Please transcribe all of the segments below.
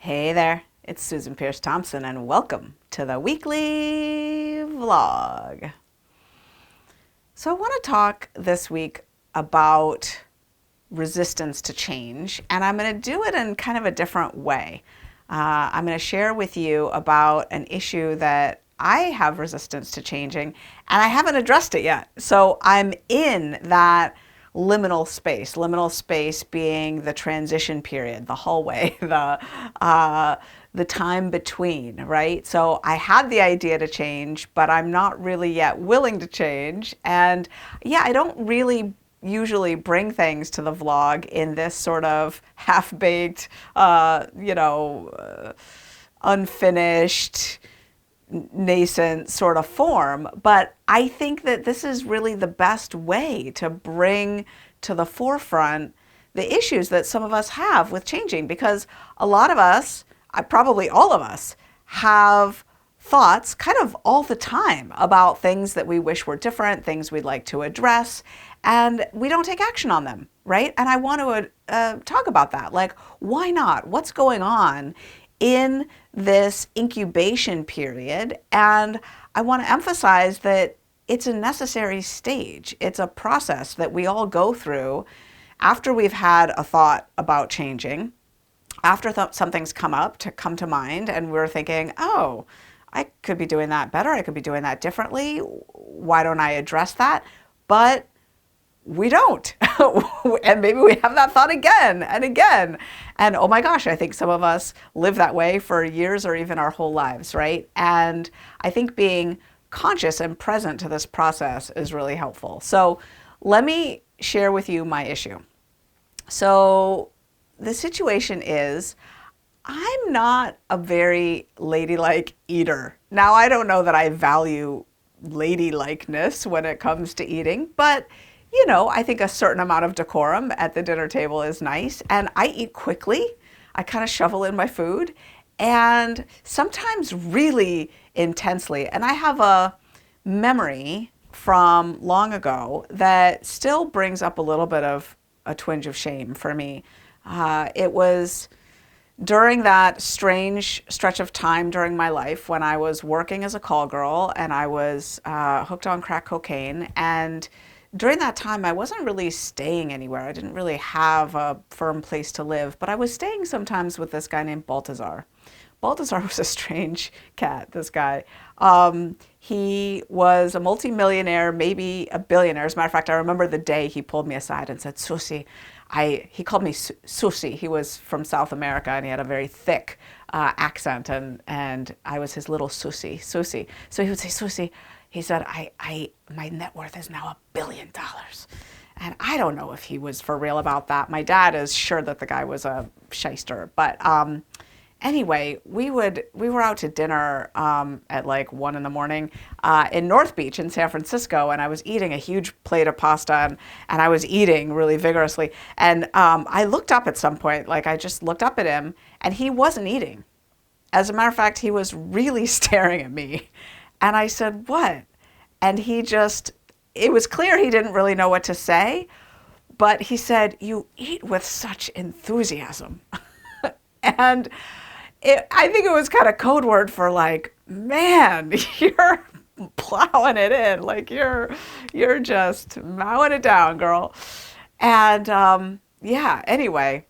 Hey there, it's Susan Pierce Thompson, and welcome to the weekly vlog. So, I want to talk this week about resistance to change, and I'm going to do it in kind of a different way. I'm going to share with you about an issue that I have resistance to changing, and I haven't addressed it yet. So, I'm in that liminal space being the transition period, the hallway, the time between, right? So I had the idea to change, but I'm not really yet willing to change. And yeah, I don't really usually bring things to the vlog in this sort of half-baked, unfinished, nascent sort of form, but I think that this is really the best way to bring to the forefront the issues that some of us have with changing, because a lot of us, probably all of us, have thoughts kind of all the time about things that we wish were different, things we'd like to address, and we don't take action on them, right? And I want to talk about that. Like, why not? What's going on in this incubation period? And I want to emphasize that it's a necessary stage. It's a process that we all go through after we've had a thought about changing, after something's come to mind, and we're thinking, oh, I could be doing that better. I could be doing that differently. Why don't I address that? But we don't. And maybe we have that thought again and again. And oh my gosh, I think some of us live that way for years or even our whole lives, right? And I think being conscious and present to this process is really helpful. So let me share with you my issue. So the situation is, I'm not a very ladylike eater. Now, I don't know that I value ladylikeness when it comes to eating, but I think a certain amount of decorum at the dinner table is nice. And I eat quickly. I kind of shovel in my food, and sometimes really intensely. And I have a memory from long ago that still brings up a little bit of a twinge of shame for me. It was during that strange stretch of time during my life when I was working as a call girl and I was hooked on crack cocaine. And during that time, I wasn't really staying anywhere. I didn't really have a firm place to live, but I was staying sometimes with this guy named Baltazar. Baltazar was a strange cat, this guy. He was a multimillionaire, maybe a billionaire. As a matter of fact, I remember the day he pulled me aside and said, Susie, he called me Susie. He was from South America and he had a very thick accent, and I was his little Susie. So he would say, Susie, he said, my net worth is now $1 billion. And I don't know if he was for real about that. My dad is sure that the guy was a shyster. But anyway, we were out to dinner at like 1 a.m. In North Beach in San Francisco, and I was eating a huge plate of pasta, and I was eating really vigorously. And I looked up at some point, like I just looked up at him, and he wasn't eating. As a matter of fact, he was really staring at me. And I said, what? And it was clear he didn't really know what to say, but he said, you eat with such enthusiasm. And I think it was kind of code word for like, man, you're plowing it in. Like you're just mowing it down, girl. And yeah, anyway.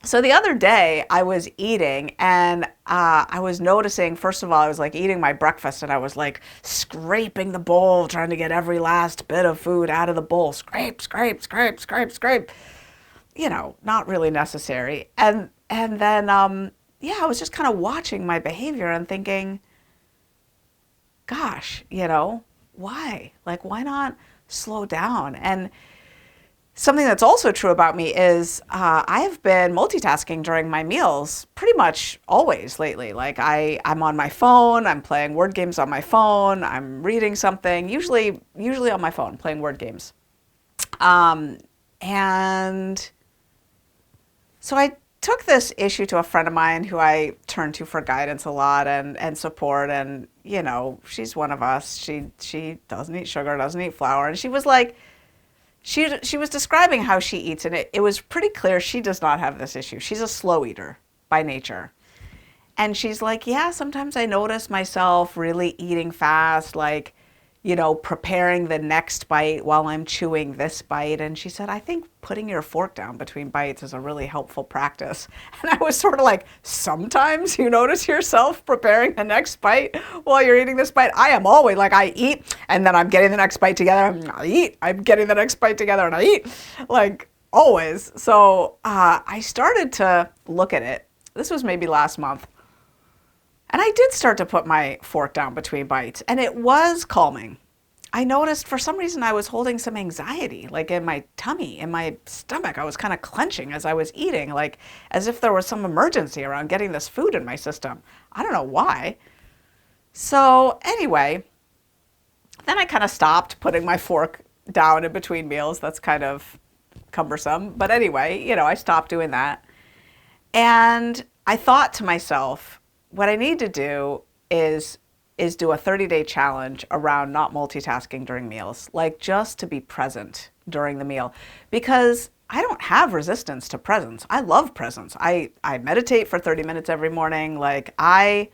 So the other day I was eating and I was noticing, first of all, I was like eating my breakfast and I was like scraping the bowl, trying to get every last bit of food out of the bowl. Scrape, scrape, scrape, scrape, scrape. Not really necessary. And then, yeah, I was just kind of watching my behavior and thinking, gosh, why? Like, why not slow down? And something that's also true about me is I've been multitasking during my meals pretty much always lately. Like I'm on my phone, I'm playing word games on my phone, I'm reading something, usually on my phone, playing word games. And so I took this issue to a friend of mine who I turn to for guidance a lot and support. And, she's one of us. She doesn't eat sugar, doesn't eat flour. And she was like, she was describing how she eats, and it was pretty clear she does not have this issue. She's a slow eater by nature. And she's like, yeah, sometimes I notice myself really eating fast, like, preparing the next bite while I'm chewing this bite. And she said, I think putting your fork down between bites is a really helpful practice. And I was sort of like, sometimes you notice yourself preparing the next bite while you're eating this bite. I am always like, I eat and then I'm getting the next bite together. I eat, I'm getting the next bite together and I eat, like always. So I started to look at it. This was maybe last month. And I did start to put my fork down between bites, and it was calming. I noticed for some reason I was holding some anxiety, like in my tummy, in my stomach. I was kind of clenching as I was eating, like as if there was some emergency around getting this food in my system. I don't know why. So anyway, then I kind of stopped putting my fork down in between meals. That's kind of cumbersome. But anyway, I stopped doing that. And I thought to myself, what I need to do is do a 30-day challenge around not multitasking during meals, like just to be present during the meal, because I don't have resistance to presence. I love presence. I meditate for 30 minutes every morning. Like I'm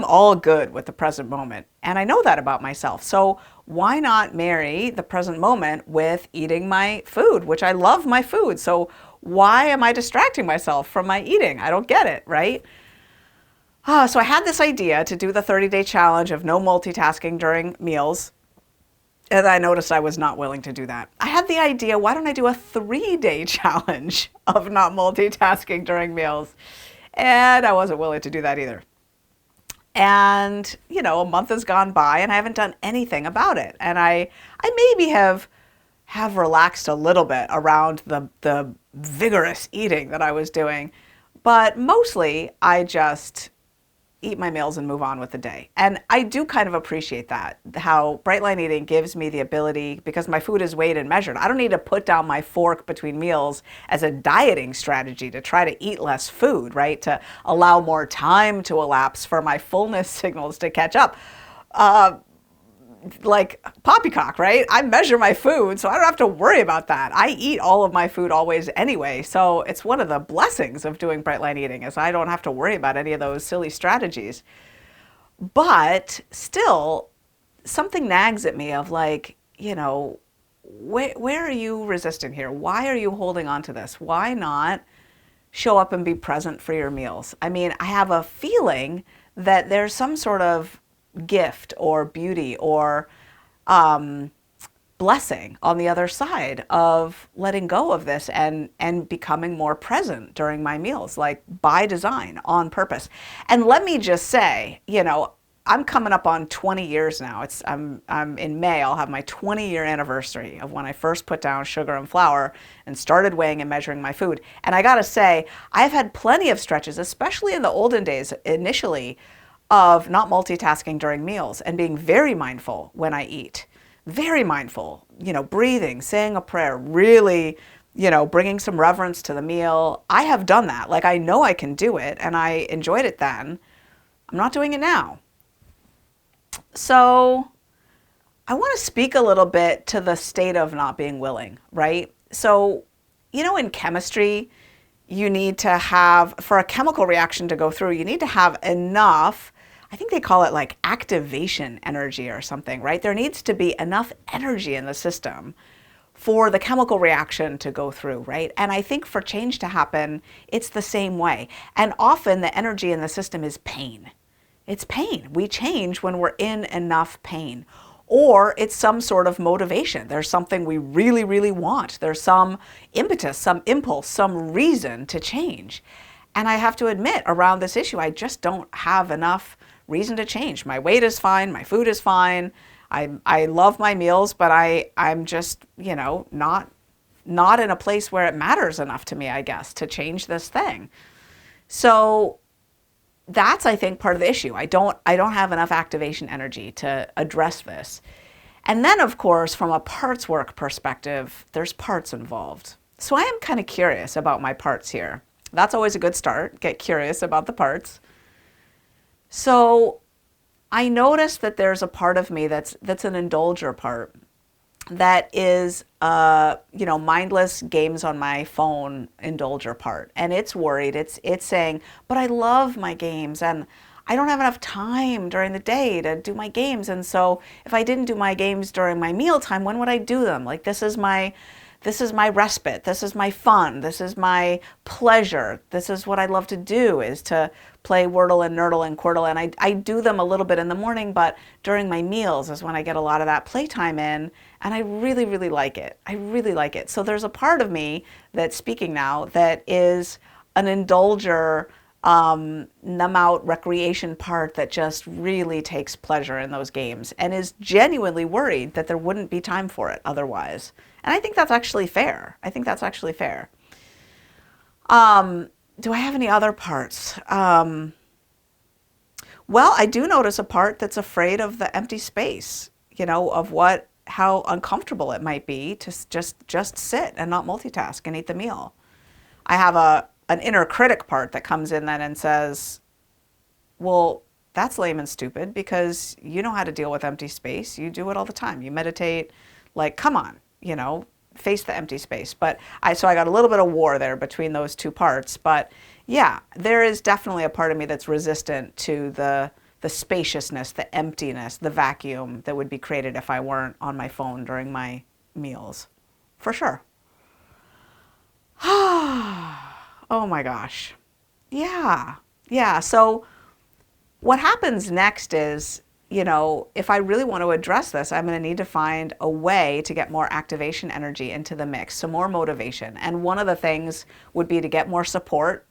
all good with the present moment. And I know that about myself. So why not marry the present moment with eating my food, which I love my food. So why am I distracting myself from my eating? I don't get it, right? So I had this idea to do the 30-day challenge of no multitasking during meals. And I noticed I was not willing to do that. I had the idea, why don't I do a 3-day challenge of not multitasking during meals? And I wasn't willing to do that either. And, a month has gone by and I haven't done anything about it. And I maybe have relaxed a little bit around the vigorous eating that I was doing. But mostly I just eat my meals and move on with the day. And I do kind of appreciate that, how Bright Line Eating gives me the ability, because my food is weighed and measured. I don't need to put down my fork between meals as a dieting strategy to try to eat less food, right? To allow more time to elapse for my fullness signals to catch up. Like poppycock, right? I measure my food, so I don't have to worry about that. I eat all of my food always anyway. So it's one of the blessings of doing Bright Line Eating is I don't have to worry about any of those silly strategies. But still, something nags at me of like, where are you resisting here? Why are you holding on to this? Why not show up and be present for your meals? I mean, I have a feeling that there's some sort of gift or beauty or blessing on the other side of letting go of this and becoming more present during my meals, like by design, on purpose. And let me just say, I'm coming up on 20 years now. I'm in May, I'll have my 20-year anniversary of when I first put down sugar and flour and started weighing and measuring my food. And I gotta say, I've had plenty of stretches, especially in the olden days, initially, of not multitasking during meals and being very mindful when I eat. Very mindful, breathing, saying a prayer, really, bringing some reverence to the meal. I have done that. Like, I know I can do it and I enjoyed it then. I'm not doing it now. So I want to speak a little bit to the state of not being willing, right? So, in chemistry, you need to have, for a chemical reaction to go through, you need to have enough, I think they call it like activation energy or something, right? There needs to be enough energy in the system for the chemical reaction to go through, right? And I think for change to happen, it's the same way. And often the energy in the system is pain. It's pain. We change when we're in enough pain. Or it's some sort of motivation. There's something we really, really want. There's some impetus, some impulse, some reason to change. And I have to admit, around this issue, I just don't have enough reason to change. My weight is fine. My food is fine. I love my meals, but I'm just, not in a place where it matters enough to me, I guess, to change this thing. So that's, I think, part of the issue. I don't have enough activation energy to address this. And then, of course, from a parts work perspective, there's parts involved. So I am kind of curious about my parts here. That's always a good start. Get curious about the parts. So I noticed that there's a part of me that's an indulger part. that is, mindless games on my phone indulger part. And it's worried. It's saying, but I love my games and I don't have enough time during the day to do my games. And so if I didn't do my games during my mealtime, when would I do them? Like this is my respite. This is my fun. This is my pleasure. This is what I love to do, is to play Wordle and Nerdle and Quirtle. And I do them a little bit in the morning, but during my meals is when I get a lot of that playtime in. And I really, really like it. I really like it. So there's a part of me that's speaking now that is an indulger, numb out recreation part that just really takes pleasure in those games and is genuinely worried that there wouldn't be time for it otherwise. And I think that's actually fair. I think that's actually fair. Do I have any other parts? Well, I do notice a part that's afraid of the empty space, of how uncomfortable it might be to just sit and not multitask and eat the meal. I have an inner critic part that comes in then and says, well, that's lame and stupid because you know how to deal with empty space. You do it all the time. You meditate, like, come on, face the empty space. So I got a little bit of war there between those two parts. But yeah, there is definitely a part of me that's resistant to the spaciousness, the emptiness, the vacuum that would be created if I weren't on my phone during my meals. For sure. Oh my gosh. Yeah. Yeah. So what happens next is, if I really want to address this, I'm going to need to find a way to get more activation energy into the mix, some more motivation. And one of the things would be to get more support.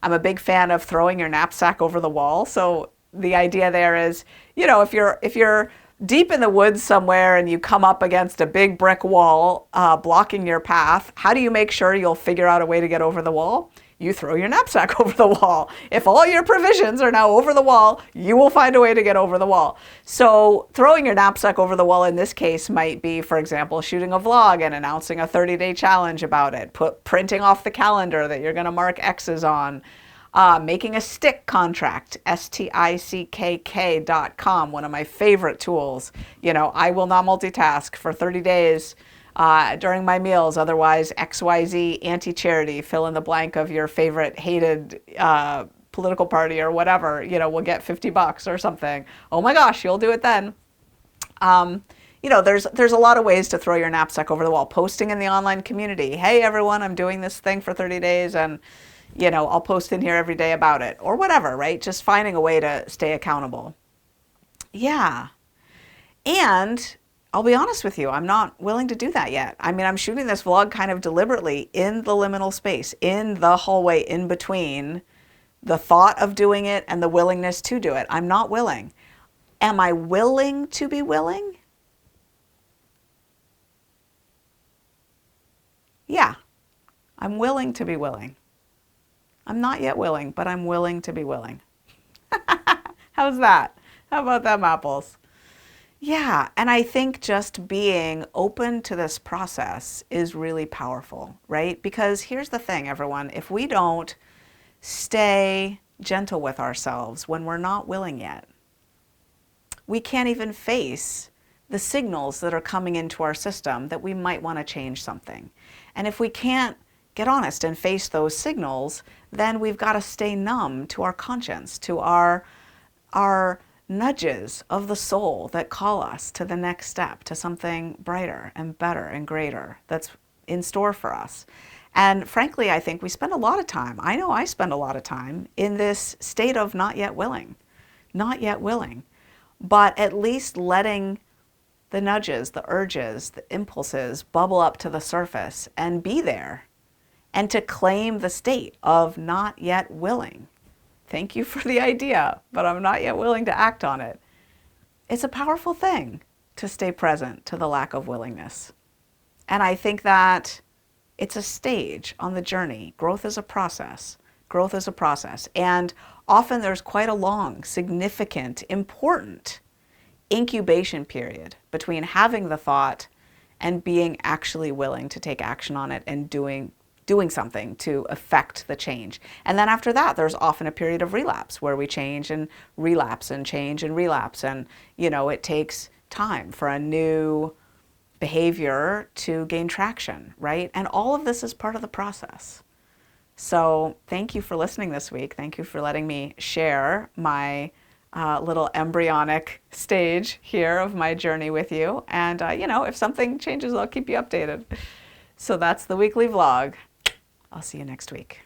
I'm a big fan of throwing your knapsack over the wall. So the idea there is, if you're deep in the woods somewhere and you come up against a big brick wall blocking your path, how do you make sure you'll figure out a way to get over the wall? You throw your knapsack over the wall. If all your provisions are now over the wall, you will find a way to get over the wall. So throwing your knapsack over the wall in this case might be, for example, shooting a vlog and announcing a 30-day challenge about it, printing off the calendar that you're going to mark X's on, making a stick contract, stickk.com, one of my favorite tools. I will not multitask for 30 days during my meals, otherwise XYZ anti-charity, fill in the blank of your favorite hated political party or whatever, will get $50 or something. Oh my gosh, you'll do it then. There's a lot of ways to throw your knapsack over the wall. Posting in the online community. Hey everyone, I'm doing this thing for 30 days and I'll post in here every day about it or whatever, right? Just finding a way to stay accountable. Yeah. And I'll be honest with you, I'm not willing to do that yet. I mean, I'm shooting this vlog kind of deliberately in the liminal space, in the hallway in between the thought of doing it and the willingness to do it. I'm not willing. Am I willing to be willing? Yeah, I'm willing to be willing. I'm not yet willing, but I'm willing to be willing. How's that? How about them apples? Yeah, and I think just being open to this process is really powerful, right? Because here's the thing, everyone. If we don't stay gentle with ourselves when we're not willing yet, we can't even face the signals that are coming into our system that we might want to change something. And if we can't get honest and face those signals, then we've got to stay numb to our conscience, to our nudges of the soul that call us to the next step, to something brighter and better and greater that's in store for us. And frankly, I think we spend a lot of time, I know I spend a lot of time in this state of not yet willing, but at least letting the nudges, the urges, the impulses bubble up to the surface and be there, and to claim the state of not yet willing. Thank you for the idea, but I'm not yet willing to act on it. It's a powerful thing to stay present to the lack of willingness. And I think that it's a stage on the journey. Growth is a process. Growth is a process. And often there's quite a long, significant, important incubation period between having the thought and being actually willing to take action on it and doing something to affect the change. And then after that, there's often a period of relapse where we change and relapse and change and relapse. And, it takes time for a new behavior to gain traction, right? And all of this is part of the process. So thank you for listening this week. Thank you for letting me share my little embryonic stage here of my journey with you. And, if something changes, I'll keep you updated. So that's the weekly vlog. I'll see you next week.